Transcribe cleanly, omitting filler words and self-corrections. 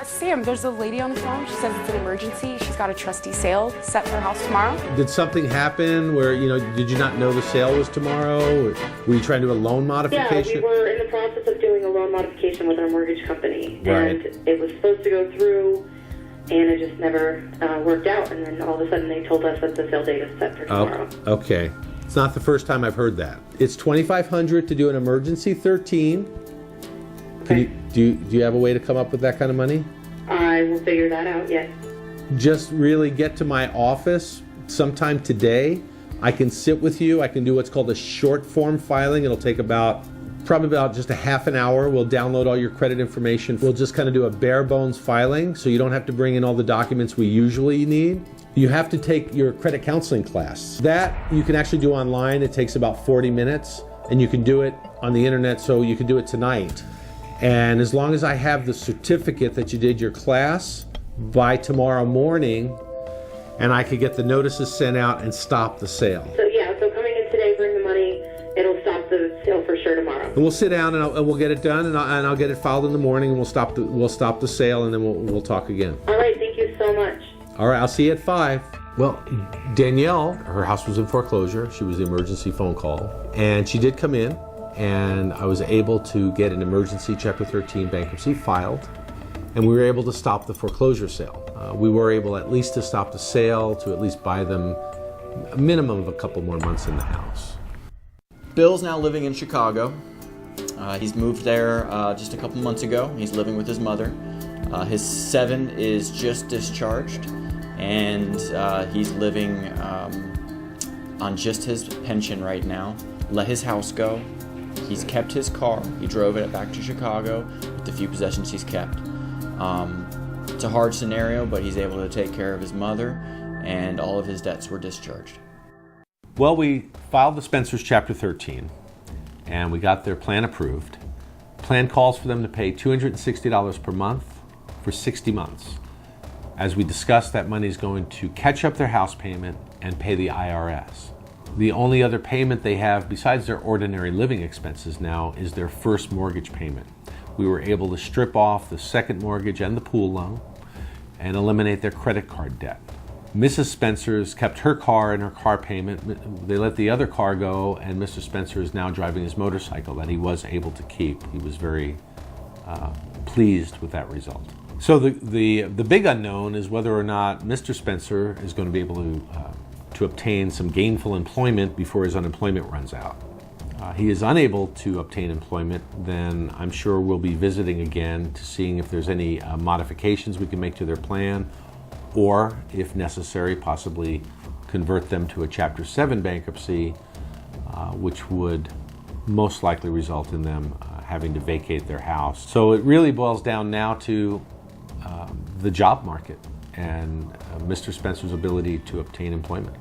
Sam, there's a lady on the phone. She says it's an emergency. She's got a trustee sale set for her house tomorrow. Did something happen where, did you not know the sale was tomorrow? Or were you trying to do a loan modification? Yeah, we were in the process of doing a loan modification with our mortgage company. Right. And it was supposed to go through, and it just never worked out. And then all of a sudden they told us that the sale date is set for tomorrow. Okay. It's not the first time I've heard that. It's $2,500 to do an emergency 13. Okay. Do you have a way to come up with that kind of money? I will figure that out, yes. Just really get to my office sometime today. I can sit with you. I can do what's called a short form filing. It'll take probably about just a half an hour. We'll download all your credit information. We'll just kind of do a bare bones filing, so you don't have to bring in all the documents we usually need. You have to take your credit counseling class. That you can actually do online. It takes about 40 minutes, and you can do it on the internet, so you can do it tonight. And as long as I have the certificate that you did your class by tomorrow morning, and I could get the notices sent out and stop the sale. So coming in today, bring the money, it'll stop the sale for sure tomorrow. And we'll sit down and we'll get it done, and I'll get it filed in the morning, and we'll stop the sale, and then we'll talk again. All right, thank you so much. All right, I'll see you at 5. Well, Danielle, her house was in foreclosure. She was the emergency phone call, and she did come in. And I was able to get an emergency Chapter 13 bankruptcy filed, and we were able to stop the foreclosure sale. We were able at least to stop the sale, to at least buy them a minimum of a couple more months in the house. Bill's now living in Chicago. He's moved there just a couple months ago. He's living with his mother. His 7 is just discharged, and he's living on just his pension right now. Let his house go. He's kept his car. He drove it back to Chicago with the few possessions he's kept. It's a hard scenario, but he's able to take care of his mother, and all of his debts were discharged. Well, we filed the Spencer's Chapter 13, and we got their plan approved. Plan calls for them to pay $260 per month for 60 months. As we discussed, that money is going to catch up their house payment and pay the IRS. The only other payment they have besides their ordinary living expenses now is their first mortgage payment. We were able to strip off the second mortgage and the pool loan and eliminate their credit card debt. Mrs. Spencer's kept her car and her car payment. They let the other car go, and Mr. Spencer is now driving his motorcycle that he was able to keep. He was very pleased with that result. So the big unknown is whether or not Mr. Spencer is going to be able to obtain some gainful employment before his unemployment runs out. He is unable to obtain employment, then I'm sure we'll be visiting again to seeing if there's any modifications we can make to their plan, or if necessary, possibly convert them to a Chapter 7 bankruptcy, which would most likely result in them having to vacate their house. So it really boils down now to the job market and Mr. Spencer's ability to obtain employment.